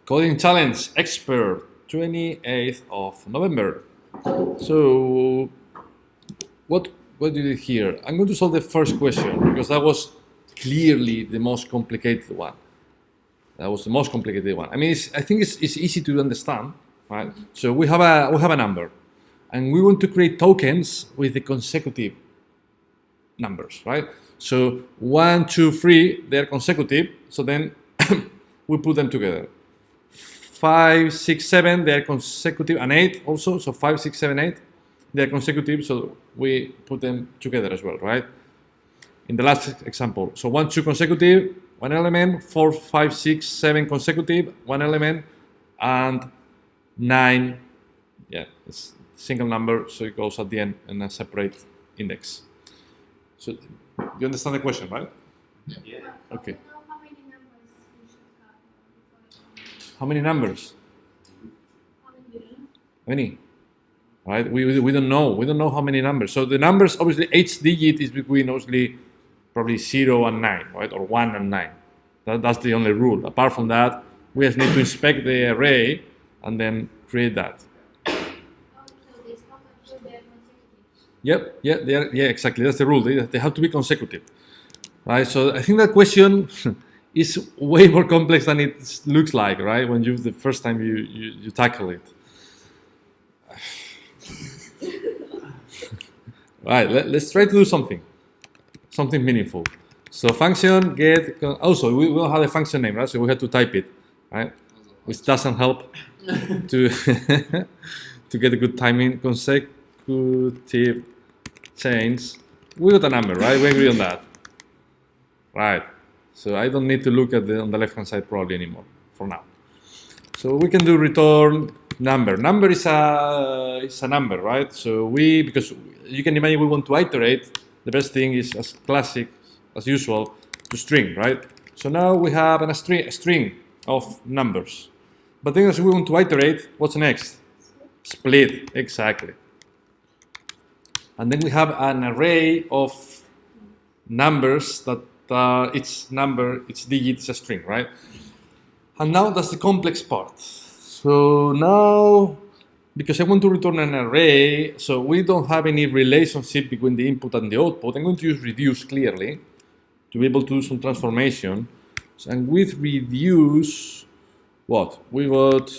Coding challenge expert, 28th of November. So, what do you do here? I'm going to solve the first question because that was clearly the most complicated one. That was the most complicated one. I mean, I think it's easy to understand, right? So we have a number, and we want to create tokens with the consecutive numbers, right? So 1, 2, 3, they're consecutive. So then we put them together. 5, 6, 7, they're consecutive, and 8 also. So 5, 6, 7, 8, they're consecutive. So we put them together as well, right? In the last example, so 1, 2 consecutive, one element, 4, 5, 6, 7 consecutive, one element, and 9, yeah, it's single number, so it goes at the end in a separate index. So you understand the question, right? Yeah. Okay. How many numbers you should have? How many numbers? How many? How many? Right? We don't know. We don't know how many numbers. So the numbers, obviously, each digit is between obviously probably 0 and 9, right? Or 1 and 9. That's the only rule. Apart from that, we just need to inspect the array and then create that. Oh, so this how much should they are consecutive? Yep, yeah, exactly. That's the rule. They have to be consecutive, right? So I think that question is way more complex than it looks like, right? When the first time you tackle it. Right. Let's try to do something meaningful. So function get. Also, we will have a function name, right? So we have to type it, right? Which doesn't help to to get a good timing. Consecutive change. We got a number, right? We agree on that, right? So I don't need to look at on the left-hand side probably anymore for now. So we can do return number. Number is a number, right? So because you can imagine we want to iterate. The best thing is as classic as usual to string, right? So now we have a string of numbers. But then as we want to iterate, what's next? Split, exactly. And then we have an array of numbers that each digit is a string, right? And now that's the complex part. So now, because I want to return an array, so we don't have any relationship between the input and the output, I'm going to use reduce clearly to be able to do some transformation. So, and with reduce, what? We got,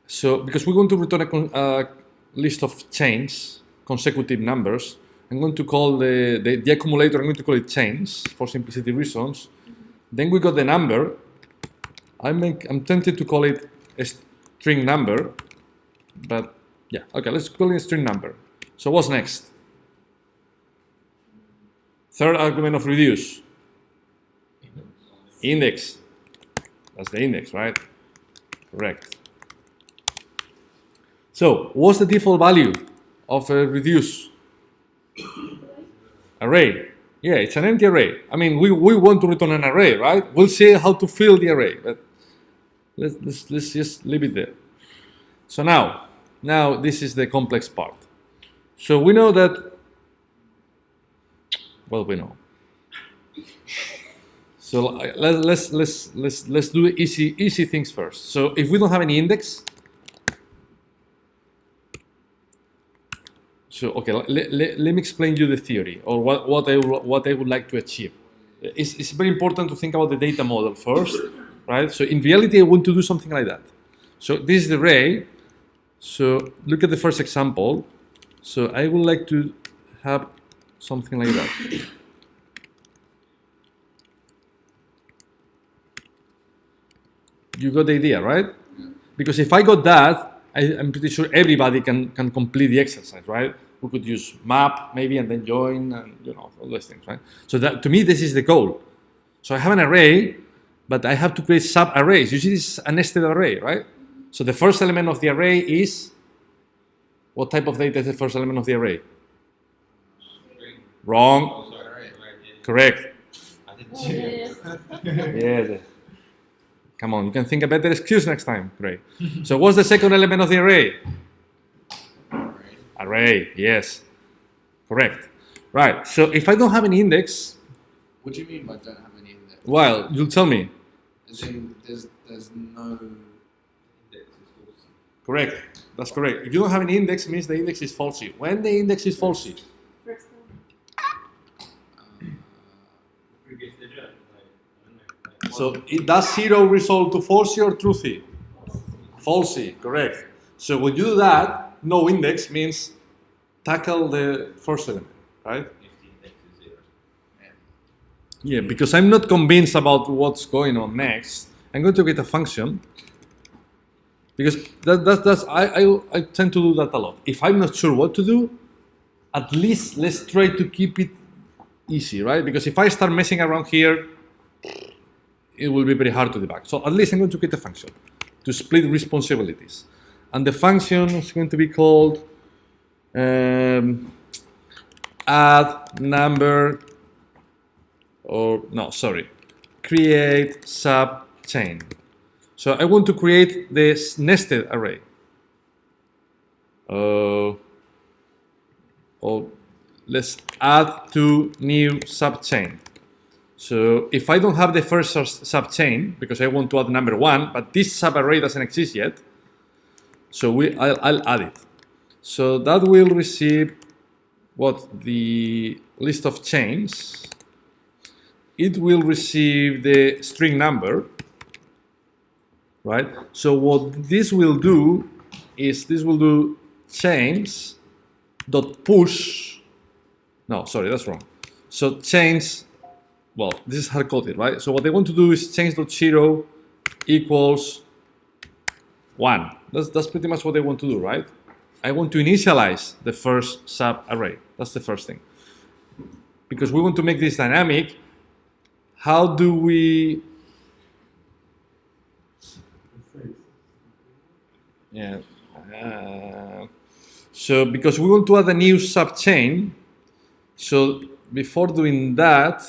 so because we want to return a list of chains, consecutive numbers, I'm going to call the accumulator, I'm going to call it chains for simplicity reasons. Then we got the number. I'm tempted to call it a string number, but yeah, okay, let's call it a string number. So what's next? Third argument of reduce. Index. That's the index, right? Correct. So what's the default value of a reduce? Array. Yeah, it's an empty array. I mean, we want to return an array, right? We'll see how to fill the array, but let's just leave it there. So now this is the complex part. So we know that. Well, we know. So let's do easy things first. So if we don't have any index. So okay, let me explain you the theory or what I would like to achieve. It's very important to think about the data model first, right? So in reality, I want to do something like that. So this is the array. So look at the first example. So I would like to have something like that. You got the idea, right? Because if I got that, I'm pretty sure everybody can complete the exercise, right? We could use map maybe and then join and all those things, right? So that to me this is the goal. So I have an array, but I have to create sub-arrays. You see this is a nested array, right? So the first element of the array is what type of data is the first element of the array? Wrong. Oh, sorry. Correct. I didn't Yeah. Come on, you can think a better excuse next time. Great. So what's the second element of the array? Array, yes. Correct. Right. So if I don't have any index, What do you mean by don't have any index? well, you'll tell me. Saying there's no. Index is false. Correct. That's correct. If you don't have an index, it means the index is falsy. When the index is falsy, First one. Previous digit, like, I don't know. so it does 0 resolve to falsy or truthy? Falsy, correct. So when you do that, no index means tackle the first element, right? If the index is 0. Yeah, because I'm not convinced about what's going on next. I'm going to get a function because I tend to do that a lot. If I'm not sure what to do, at least let's try to keep it easy, right? Because if I start messing around here, it will be very hard to debug. So at least I'm going to get a function to split responsibilities. And the function is going to be called add number, or no, sorry, create subchain. So I want to create this nested array. Or let's add two new subchain. So if I don't have the first subchain, because I want to add number 1, but this subarray doesn't exist yet, so I'll add it. So that will receive what the list of chains. It will receive the string number, right? So what this will do is this will do chains dot push. No, sorry, that's wrong. So chains. Well, this is hard coded, right? So what I want to do is change.0 equals 1. That's pretty much what I want to do, right? I want to initialize the first sub array. That's the first thing. Because we want to make this dynamic, how do we... Yeah. So because we want to add a new subchain, so before doing that,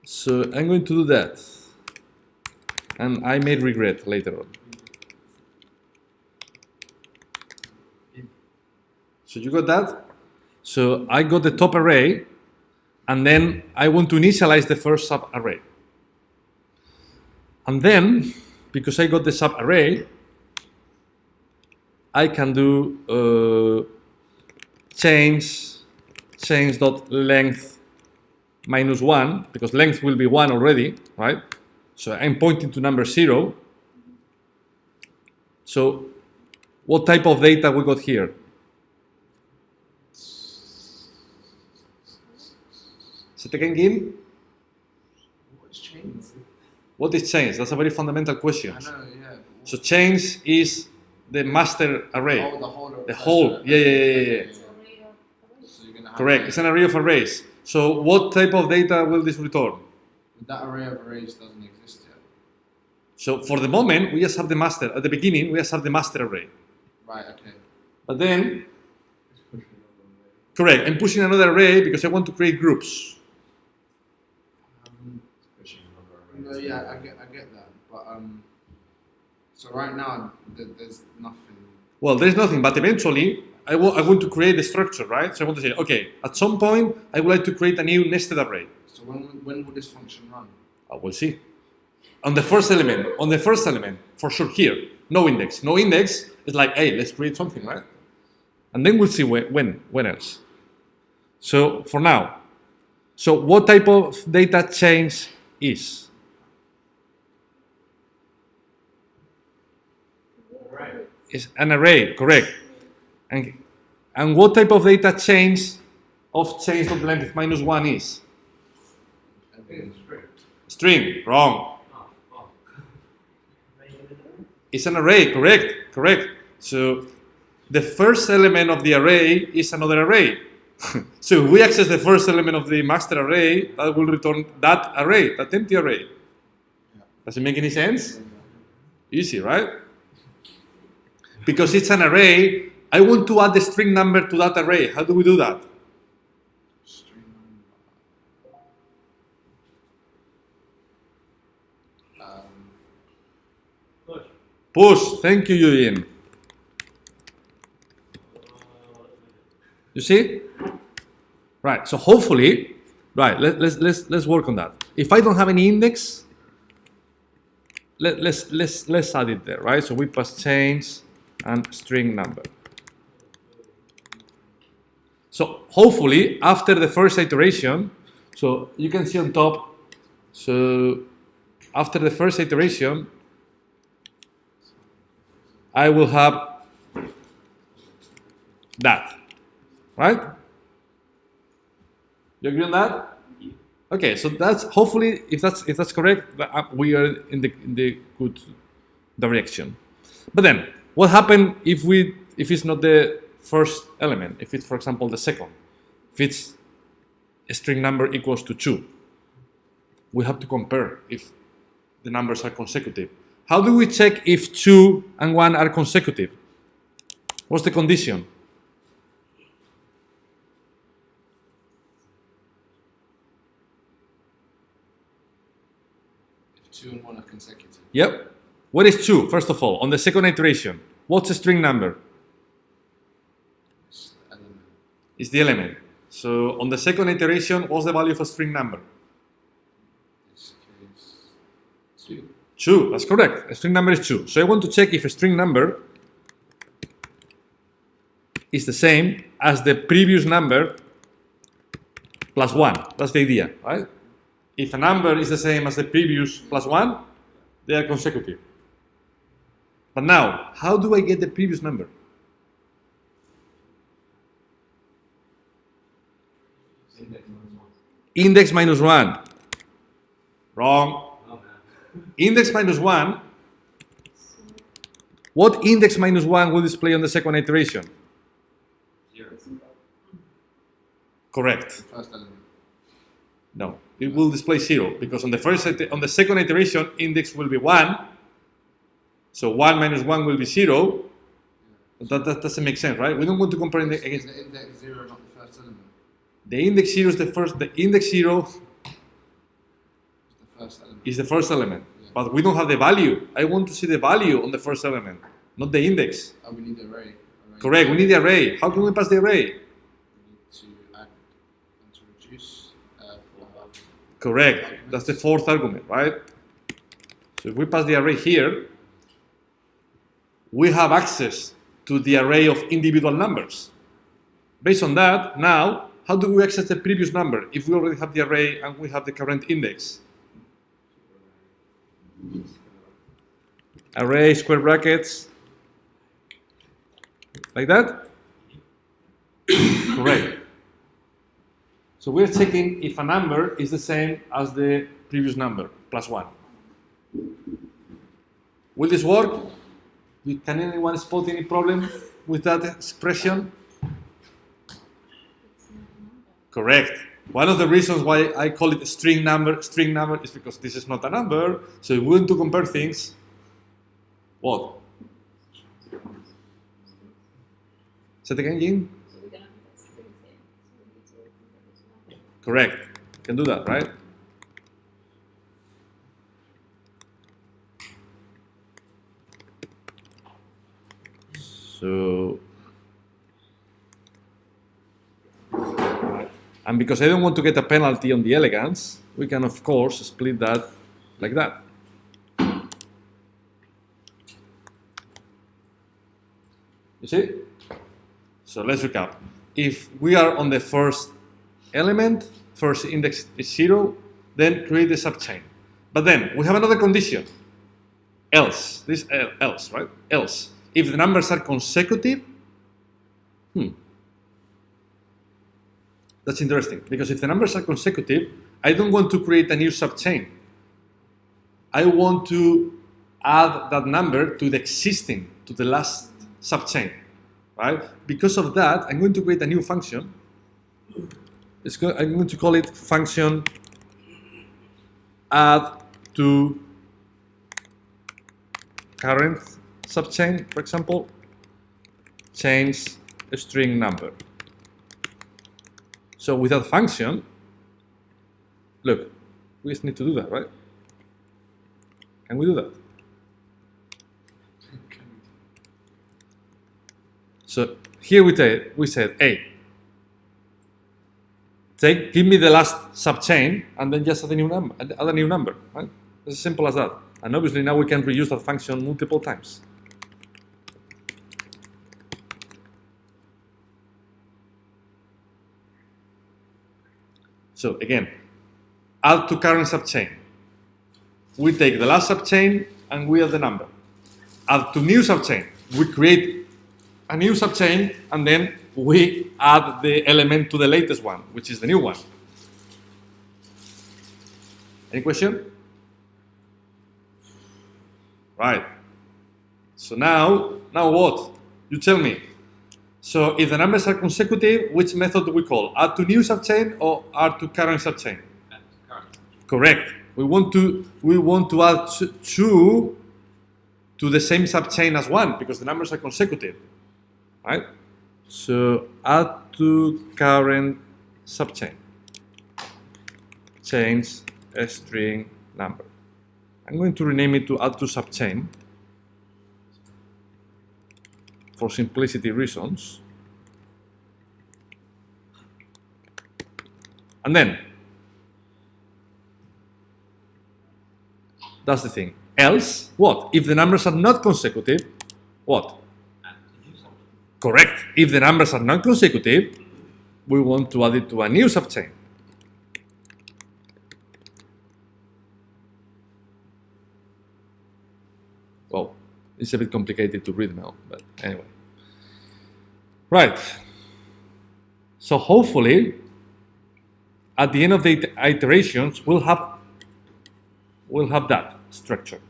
so I'm going to do that, and I may regret later on. So you got that? So I got the top array, and then I want to initialize the first sub array. And then, because I got the sub array, I can do change.length -1, because length will be 1 already, right? So I'm pointing to number 0. So what type of data we got here? Say it again, Gil? What's changed? What is change? That's a very fundamental question. I know, yeah. So change is the master array. Oh, the whole. The whole, yeah. It's an array of arrays. So you're gonna have Correct, it's an array of arrays. So what type of data will this return? that array of arrays doesn't exist yet. So for the moment, we just have the master. At the beginning, we just have the master array. Right. Okay. But then, correct, I'm pushing another array because I want to create groups. Pushing another No, array. yeah, I get that, but so right now there's nothing. Well, there's nothing, but eventually, I want to create the structure, right? So I want to say, okay, at some point, I would like to create a new nested array. So when will this function run? We'll see. On the first element, for sure here, no index. No index is like, hey, let's create something, right? And then we'll see when else. So for now, so what type of data change is? Right. Is an array, correct. And what type of data change of change of length -1 is? String, wrong. It's an array, correct. So the first element of the array is another array. So if we access the first element of the master array, that will return that array, that empty array. Does it make any sense? Easy, right? Because it's an array, I want to add the string number to that array. How do we do that? String number. Push. Thank you, Eugene. You see? Right. So hopefully, right. Let's work on that. If I don't have any index, let's add it there, right? So we pass change and string number. So hopefully after the first iteration, so you can see on top, so after the first iteration, I will have that, right? You agree on that? Okay, so that's hopefully if that's correct, we are in the good direction. But then, what happens if it's not the first element? If it's, for example, the second, if it's a string number equals to 2, we have to compare if the numbers are consecutive. How do we check if 2 and 1 are consecutive? What's the condition? If 2 and 1 are consecutive. Yep. What is 2, first of all, on the second iteration? What's a string number? It's the element. It's the element. So on the second iteration, what's the value of a string number? This case 2. 2, that's correct. A string number is 2. So I want to check if a string number is the same as the previous number plus 1. That's the idea, right? If a number is the same as the previous plus 1, they are consecutive. But now, how do I get the previous number? Index minus 1. Index minus 1. Wrong. Oh man. Index minus 1. What index minus 1 will display on the second iteration? 0. Correct. The first element. No, it will display 0 because on the second iteration, index will be 1. So 1 minus 1 will be 0. That doesn't make sense, right? We don't want to compare Is against the index 0 not the first element? the index 0 is the first. The index 0 It's the first element. is the first element, Yeah. but we don't have the value. I want to see the value on the first element, not the index. Oh, we need the array. Correct. We need the array. How can we pass the array? We need to add and to reduce for Correct. That's the fourth argument, right? So if we pass the array here, we have access to the array of individual numbers. Based on that, now, how do we access the previous number if we already have the array and we have the current index? Array, square brackets, like that? Correct. So we're checking if a number is the same as the previous number, plus 1. Will this work? Can anyone spot any problem with that expression? It's not a number. Correct. One of the reasons why I call it a string number is because this is not a number. So if we want to compare things, what? Say it again, Jin? So we're gonna put that string here. So we need to compare this number. Correct. You can do that, right? So, and because I don't want to get a penalty on the elegance, we can of course split that like that. You see? So let's recap. If we are on the first element, first index is 0, then create a subchain. But then we have another condition. Else, this else, right? Else, if the numbers are consecutive, that's interesting because if the numbers are consecutive, I don't want to create a new subchain. I want to add that number to the existing, to the last subchain, right? Because of that, I'm going to create a new function. I'm going to call it function add to current subchain, for example, change a string number. So with that function, look, we just need to do that, right? Can we do that? So here we said, hey, give me the last subchain and then just add a new number, right? It's as simple as that. And obviously now we can reuse that function multiple times. So again, add to current subchain. We take the last subchain and we add the number. Add to new subchain. We create a new subchain and then we add the element to the latest one, which is the new one. Any question? Right. So now what? You tell me. So if the numbers are consecutive, which method do we call? Add to new subchain or add to current subchain? Add to current. Correct. We want to add two to the same subchain as one because the numbers are consecutive, right? So add to current subchain. Change a string number. I'm going to rename it to add to subchain for simplicity reasons. And then that's the thing. Else, what? If the numbers are not consecutive, what? Add to new subchain. Correct. If the numbers are not consecutive, we want to add it to a new subchain. Well, it's a bit complicated to read now, but anyway. Right. So hopefully, at the end of the iterations, we'll have that structure.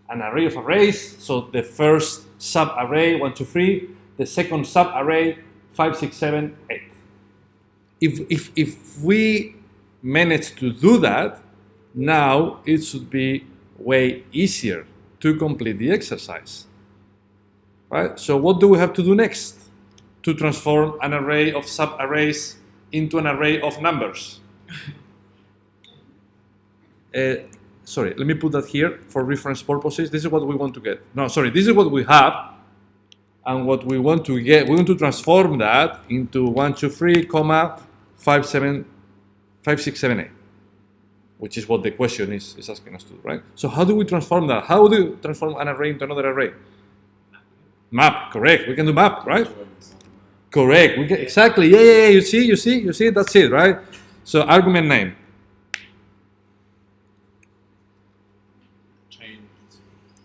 An array of arrays, so the first sub-array, 1, 2, 3, the second sub-array, 5, 6, 7, 8. If we manage to do that, now it should be way easier to complete the exercise. Right? So what do we have to do next to transform an array of sub-arrays into an array of numbers? Sorry, let me put that here for reference purposes. This is what we want to get. No, sorry, this is what we have. And what we want to get, we want to transform that into 1, 2, 3, 5, 6, 7, 8. Which is what the question is asking us to do, right? So how do we transform that? How do we transform an array into another array? Map, correct. We can do map, right? Correct. We can, exactly. Yeah. You see. That's it, right? So argument name.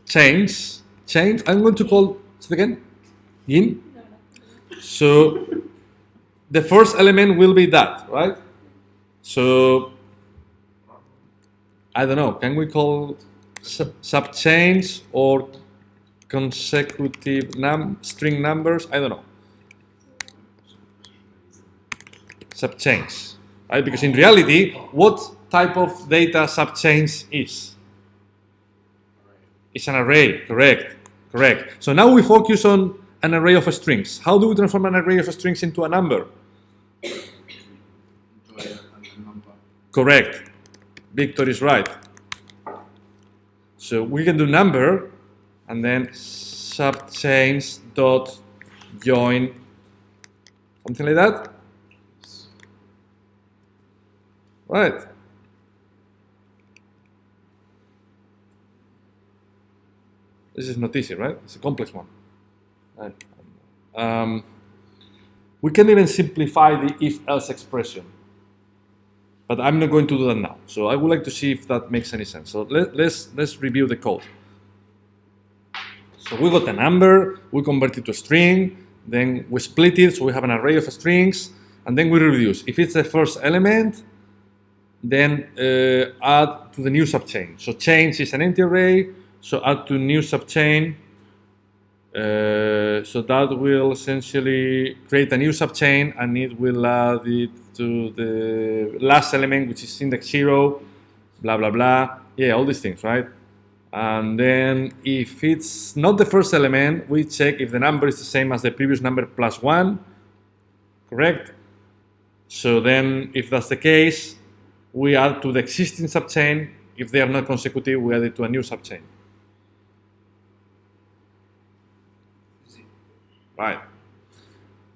Change. I'm going to call it again. In. So the first element will be that, right? So I don't know. Can we call subchains or consecutive string numbers? I don't know. Subchains, right? Because in reality, what type of data subchains is? It's an array, correct. So now we focus on an array of strings. How do we transform an array of strings into a number? Into a number. Correct. Victor is right. So we can do number and then subchains dot join, something like that. Right. This is not easy, right? It's a complex one. Right. We can even simplify the if-else expression, but I'm not going to do that now. So I would like to see if that makes any sense. So let's review the code. So we got a number, we convert it to a string, then we split it, so we have an array of strings, and then we reduce. If it's the first element, then add to the new subchain. So change is an empty array, so add to new subchain. So that will essentially create a new subchain, and it will add it to the last element, which is index 0, blah, blah, blah. Yeah, all these things, right? And then if it's not the first element, we check if the number is the same as the previous number plus 1, correct? So then if that's the case, we add to the existing subchain. If they are not consecutive, we add it to a new subchain. Right.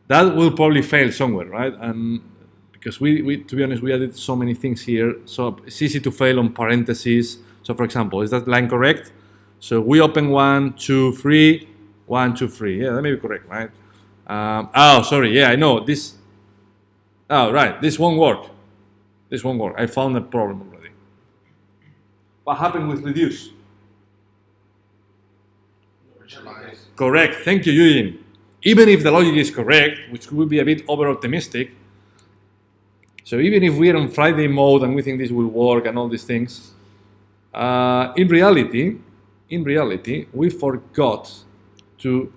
That will probably fail somewhere, right? And because we to be honest, we added so many things here, so it's easy to fail on parentheses. So for example, is that line correct? So we open 1, 2, 3, 1, 2, 3. Yeah, that may be correct, right? Oh, sorry. Yeah, I know this. Oh, right. This won't work. This won't work. I found a problem already. What happened with reduce? Initialize. Correct. Thank you, Eugene. Even if the logic is correct, which would be a bit over optimistic, so even if we are on Friday mode and we think this will work and all these things, in reality, we forgot to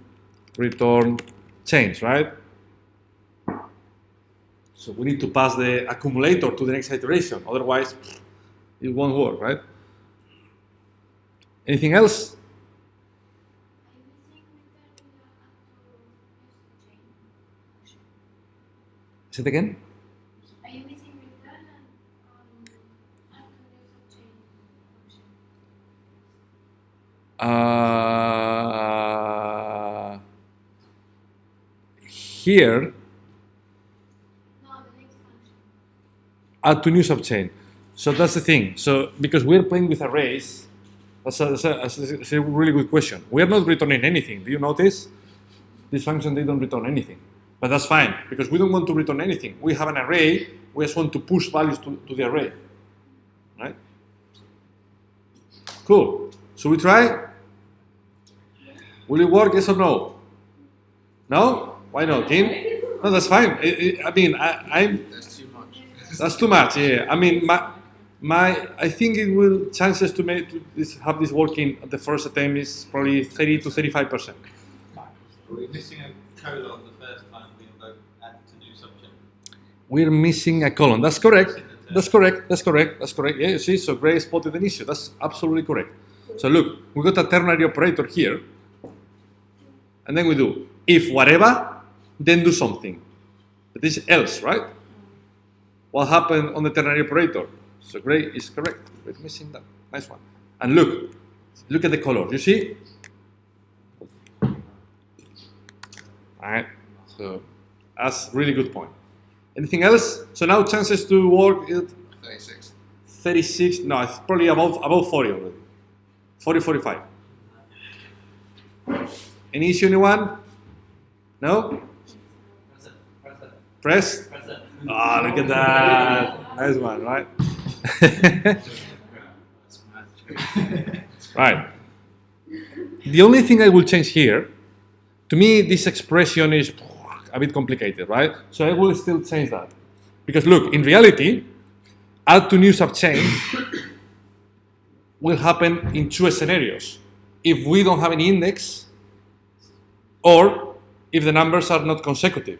return change, right? So we need to pass the accumulator to the next iteration. Otherwise, it won't work, right? Anything else? Say it again. Are you missing return and add to new subchain function? Here, No, the next function. add to new subchain. So that's the thing. So because we're playing with arrays, that's a really good question. We are not returning anything. Do you notice? This function, they don't return anything. But that's fine, because we don't want to return anything. We have an array, we just want to push values to the array. Right? Cool. Should we try? Will it work, yes or no? No? Why not, Kim? No, that's fine. I mean, I'm That's too much. that's too much. Yeah. I mean, I think it will chances to have this working at the first attempt is probably 30 to 35%. We're missing a colon the first time we invoke add to new subject. We're missing a colon. That's correct. That's correct. That's correct. That's correct. Yeah, you see, so Gray spotted an issue. That's absolutely correct. So look, we got a ternary operator here, and then we do if whatever, then do something. But this is else, right? What happened on the ternary operator? So Gray is correct. We're missing that. Nice one. And look at the color. You see? All right. So that's a really good point. Anything else? So now chances to work is 36. 36. No, it's probably above 40 already. 40, 45. Any issue, anyone? No? Press? Ah, look at that. Nice one, right? Right. The only thing I will change here, to me, this expression is a bit complicated, right? So I will still change that. Because look, in reality, add to new subchain will happen in two scenarios. If we don't have any index, or if the numbers are not consecutive.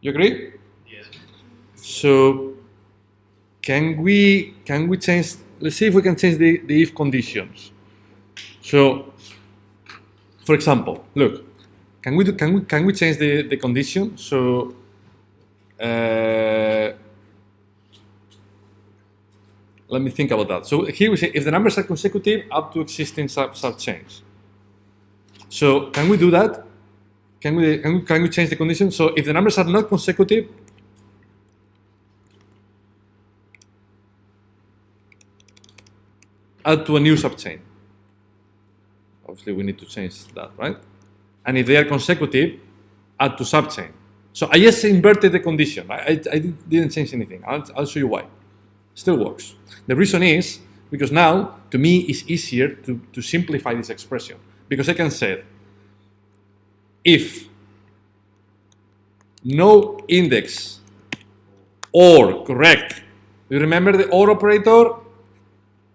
You agree? Yeah. So can we change? Let's see if we can change the if conditions. So, for example, look, can we change the condition? So let me think about that. So here we say if the numbers are consecutive up to existing subchains. So can we do that? Can we change the condition? So if the numbers are not consecutive, add to a new subchain. Obviously, we need to change that, right? And if they are consecutive, add to subchain. So I just inverted the condition. I didn't change anything. I'll show you why. Still works. The reason is because now, to me, it's easier to simplify this expression. Because I can say, if no index or correct, you remember the OR operator?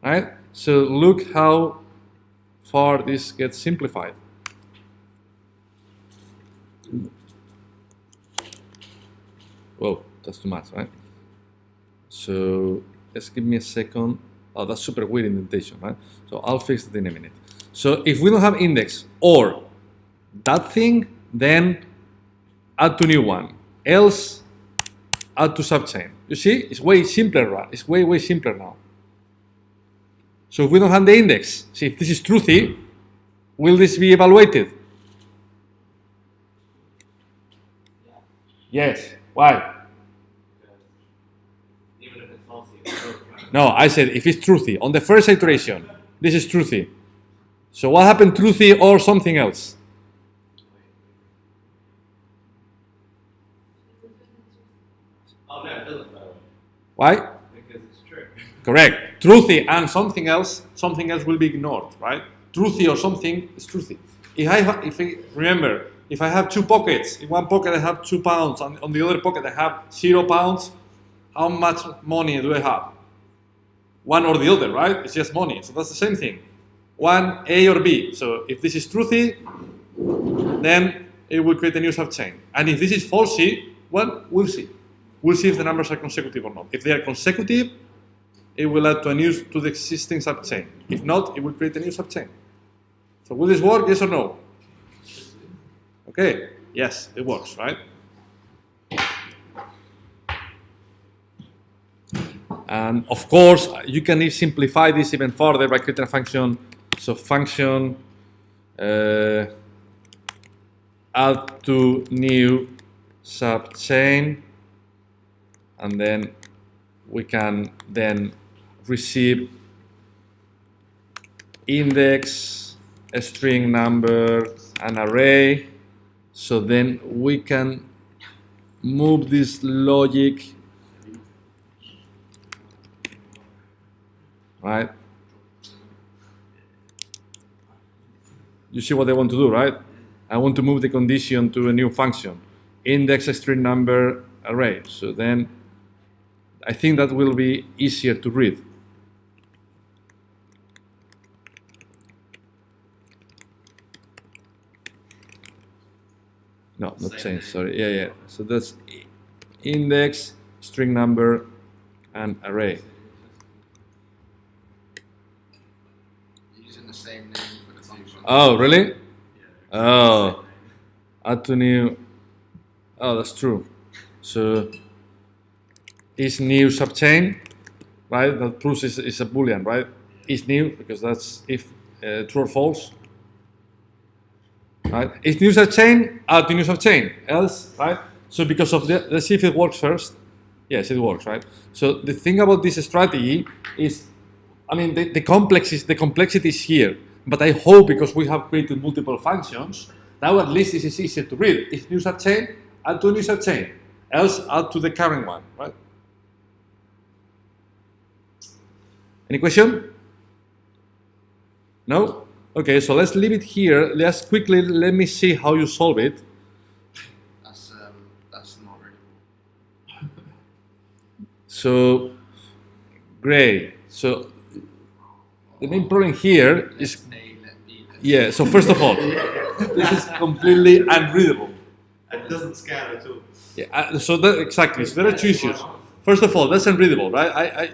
Right? So look how far this gets simplified. Whoa, that's too much, right? So just give me a second. Oh, that's super weird indentation, right? So I'll fix it in a minute. So if we don't have index or that thing, then add to new one. Else, add to subchain. You see, it's way simpler, right? It's way simpler now. So if we don't have the index, see if this is truthy, will this be evaluated? Yes. Why? Even if it's falsy, it's still correct. No, I said if it's truthy on the first iteration, this is truthy. So what happened, truthy or something else? Oh no, it doesn't matter. Why? Because it's true. Correct. Truthy and something else will be ignored, right? Truthy or something is truthy. Remember, if I have two pockets, in one pocket I have £2, on the other pocket I have £0, how much money do I have? One or the other, right? It's just money. So that's the same thing. One, A or B. So if this is truthy, then it will create a new subchain. And if this is falsy, well, we'll see. We'll see if the numbers are consecutive or not. If they are consecutive, it will add to the existing subchain. If not, it will create a new subchain. So will this work? Yes or no? Okay. Yes, it works, right? And of course, you can simplify this even further by creating a function. So function add to new subchain, and then we can then receive index, a string number, an array. So then we can move this logic, right? You see what I want to do, right? I want to move the condition to a new function, index, a string number, array. So then I think that will be easier to read. No, not change, sorry. Yeah. So that's index, string number, and array. Using the same name for the function. Oh, really? Oh, add to new. Oh, that's true. So is new subchain, right? That proves is a boolean, right? Is new, because that's if true or false. Right? Is new subchain, add to new subchain. Else, right? So because of the, let's see if it works first. Yes, it works, right? So the thing about this strategy is, I mean, the complexity is here. But I hope, because we have created multiple functions, now at least this is easier to read. Is new subchain, add to new subchain. Else, add to the current one, right? Any question? No? Okay, so let's leave it here. Let's quickly, let me see how you solve it. That's not really. So, great. So, the main problem here is, yeah, so first of all, this is completely unreadable. It doesn't scan at all. Yeah, so that, exactly, so there are two issues. First of all, that's unreadable, right?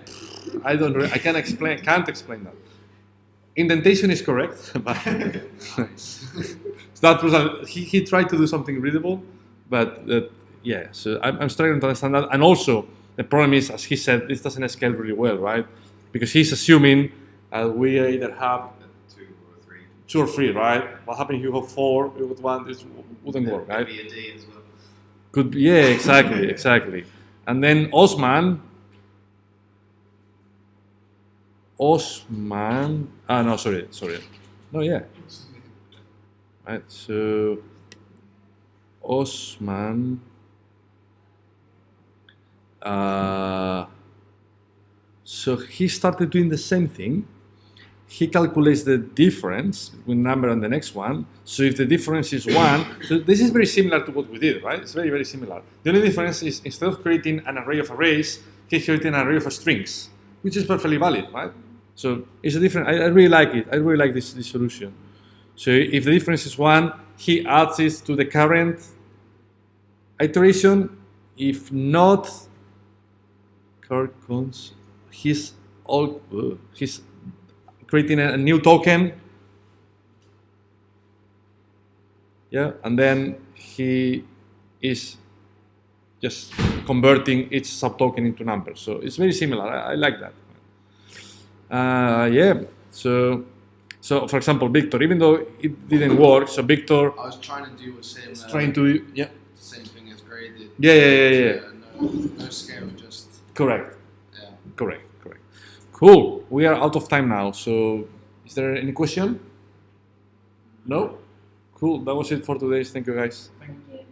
I can't explain that. Indentation is correct, but so that was he tried to do something readable, but yeah. So I'm struggling to understand that, and also the problem is, as he said, this doesn't scale really well, right? Because he's assuming we either have 2 or 3, right? What happens if you have 4 with 1? It wouldn't work, right? Could be a D as well. Could be, yeah, exactly. And then Osman, no, sorry. No, yeah. Right, so Osman, so he started doing the same thing. He calculates the difference between number and the next one. So if the difference is 1, so this is very similar to what we did, right? It's very, very similar. The only difference is, instead of creating an array of arrays, he's creating an array of strings, which is perfectly valid, right? So it's a different, I really like it. I really like this solution. So if the difference is 1, he adds it to the current iteration. If not, he's creating a new token. Yeah, and then he is just converting each subtoken into numbers. So it's very similar. I like that. Yeah. So for example, Victor, even though it didn't work, so Victor I was trying to do the same. yeah. The same thing as Gray did. Yeah. No scale, just. Correct. Yeah. Correct. Cool. We are out of time now. So, is there any question? No? Cool. That was it for today. Thank you, guys. Thank you.